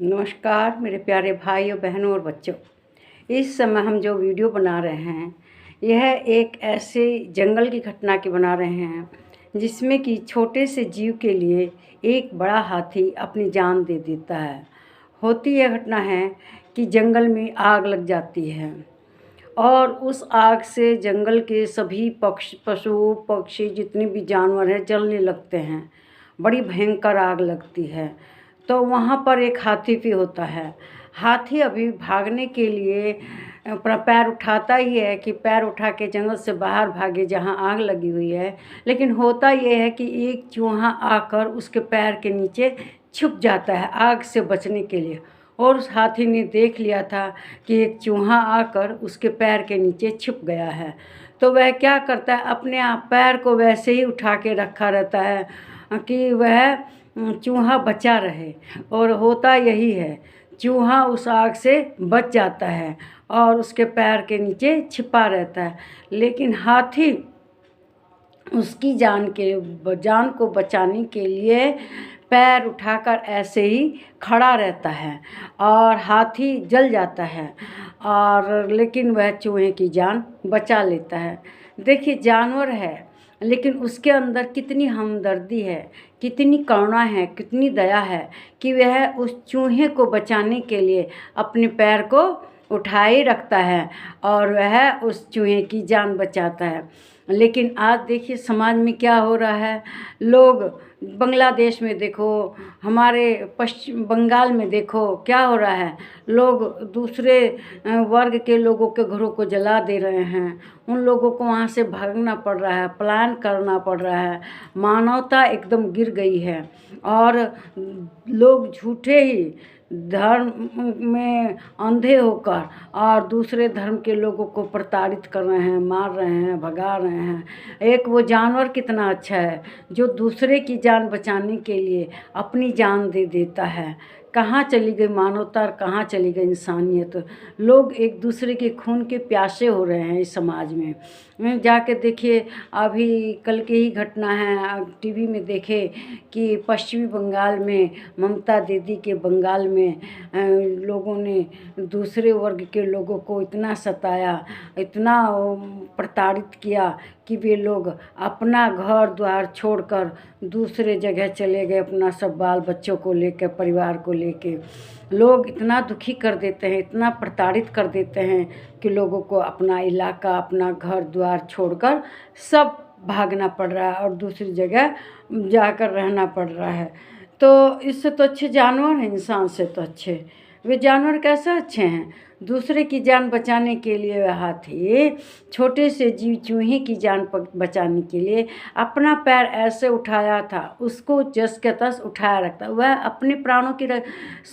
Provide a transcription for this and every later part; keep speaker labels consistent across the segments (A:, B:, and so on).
A: नमस्कार मेरे प्यारे भाइयों बहनों और बच्चों। इस समय हम जो वीडियो बना रहे हैं यह एक ऐसे जंगल की घटना की बना रहे हैं जिसमें कि छोटे से जीव के लिए एक बड़ा हाथी अपनी जान दे देता है। होती यह घटना है कि जंगल में आग लग जाती है और उस आग से जंगल के सभी पशु पक्षी जितने भी जानवर हैं जलने लगते हैं। बड़ी भयंकर आग लगती है। तो वहाँ पर एक हाथी भी होता है। हाथी अभी भागने के लिए अपना पैर उठाता ही है कि पैर उठा के जंगल से बाहर भागे जहाँ आग लगी हुई है। लेकिन होता ये है कि एक चूहा आकर उसके पैर के नीचे छुप जाता है आग से बचने के लिए। और उस हाथी ने देख लिया था कि एक चूहा आकर उसके पैर के नीचे छुप गया है। तो वह क्या करता है, अपने आप पैर को वैसे ही उठा के रखा रहता है कि वह चूहा बचा रहे। और होता यही है, चूहा उस आग से बच जाता है और उसके पैर के नीचे छिपा रहता है। लेकिन हाथी उसकी जान को बचाने के लिए पैर उठाकर ऐसे ही खड़ा रहता है और हाथी जल जाता है और लेकिन वह चूहे की जान बचा लेता है। देखिए, जानवर है लेकिन उसके अंदर कितनी हमदर्दी है, कितनी करुणा है, कितनी दया है कि वह उस चूहे को बचाने के लिए अपने पैर को उठाए रखता है और वह उस चूहे की जान बचाता है। लेकिन आज देखिए समाज में क्या हो रहा है। लोग बांग्लादेश में देखो, हमारे पश्चिम बंगाल में देखो क्या हो रहा है। लोग दूसरे वर्ग के लोगों के घरों को जला दे रहे हैं। उन लोगों को वहाँ से भागना पड़ रहा है, पलायन करना पड़ रहा है। मानवता एकदम गिर गई है और लोग झूठे ही धर्म में अंधे होकर और दूसरे धर्म के लोगों को प्रताड़ित कर रहे हैं, मार रहे हैं, भगा रहे हैं। एक वो जानवर कितना अच्छा है जो दूसरे की जान बचाने के लिए अपनी जान दे देता है। कहाँ चली गई मानवता और कहाँ चली गई इंसानियत। लोग एक दूसरे के खून के प्यासे हो रहे हैं इस समाज में। जाके देखिए, अभी कल की ही घटना है, टीवी में देखे कि पश्चिमी बंगाल में ममता दीदी के बंगाल में लोगों ने दूसरे वर्ग के लोगों को इतना सताया, इतना प्रताड़ित किया कि वे लोग अपना घर द्वार छोड़कर दूसरे जगह चले गए, अपना सब बाल बच्चों को लेकर, परिवार को लेके। लोग इतना दुखी कर देते हैं, इतना प्रताड़ित कर देते हैं कि लोगों को अपना इलाका, अपना घर द्वार छोड़कर सब भागना पड़ रहा है और दूसरी जगह जाकर रहना पड़ रहा है। तो इससे तो अच्छे जानवर हैं, इंसान से तो अच्छे। वे जानवर कैसे अच्छे हैं? दूसरे की जान बचाने के लिए वह हाथी छोटे से जीव चूहे की जान बचाने के लिए अपना पैर ऐसे उठाया था, उसको जस के तस उठाया रखता। वह अपने प्राणों की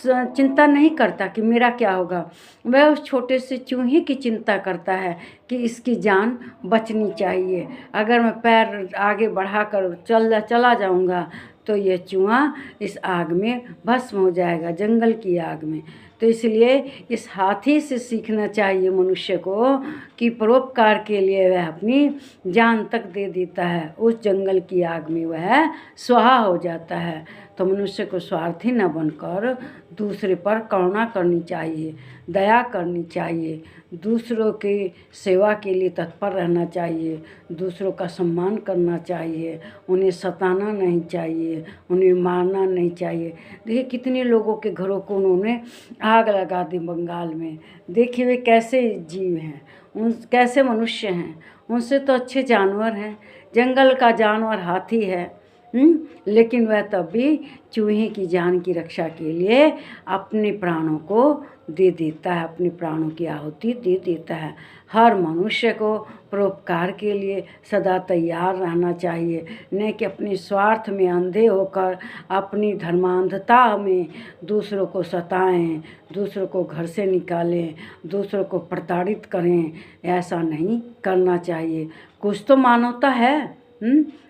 A: चिंता नहीं करता कि मेरा क्या होगा। वह उस छोटे से चूहे की चिंता करता है कि इसकी जान बचनी चाहिए। अगर मैं पैर आगे बढ़ाकर चला जाऊंगा तो यह चूहा इस आग में भस्म हो जाएगा, जंगल की आग में। तो इसलिए इस हाथी से सीखना चाहिए मनुष्य को कि परोपकार के लिए वह अपनी जान तक दे देता है, उस जंगल की आग में वह स्वाहा हो जाता है। तो मनुष्य को स्वार्थी न बनकर दूसरे पर करुणा करनी चाहिए, दया करनी चाहिए, दूसरों की सेवा के लिए तत्पर रहना चाहिए, दूसरों का सम्मान करना चाहिए, उन्हें सताना नहीं चाहिए, उन्हें मारना नहीं चाहिए। देखिए कितने लोगों के घरों को उन्होंने आग लगा दी बंगाल में। देखिए वे कैसे जीव हैं, उन कैसे मनुष्य हैं, उनसे तो अच्छे जानवर हैं। जंगल का जानवर हाथी है, लेकिन वह तब भी चूहे की जान की रक्षा के लिए अपने प्राणों को दे देता है, अपने प्राणों की आहुति दे देता है। हर मनुष्य को परोपकार के लिए सदा तैयार रहना चाहिए, न कि अपने स्वार्थ में अंधे होकर अपनी धर्मांधता में दूसरों को सताएं, दूसरों को घर से निकालें, दूसरों को प्रताड़ित करें। ऐसा नहीं करना चाहिए। कुछ तो मानवता है।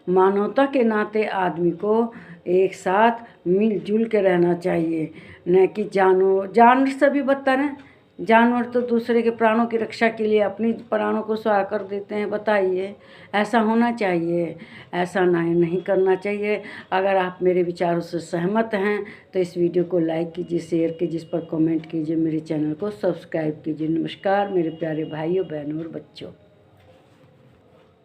A: मानवता के नाते आदमी को एक साथ मिलजुल के रहना चाहिए, न कि जानवर से भी बदतर हैं। जानवर तो दूसरे के प्राणों की रक्षा के लिए अपनी प्राणों को स्वाह कर देते हैं। बताइए, ऐसा होना चाहिए? ऐसा नहीं करना चाहिए। अगर आप मेरे विचारों से सहमत हैं तो इस वीडियो को लाइक कीजिए, शेयर कीजिए, जिस पर कमेंट कीजिए, मेरे चैनल को सब्सक्राइब कीजिए। नमस्कार मेरे प्यारे भाइयों, बहनों और बच्चों।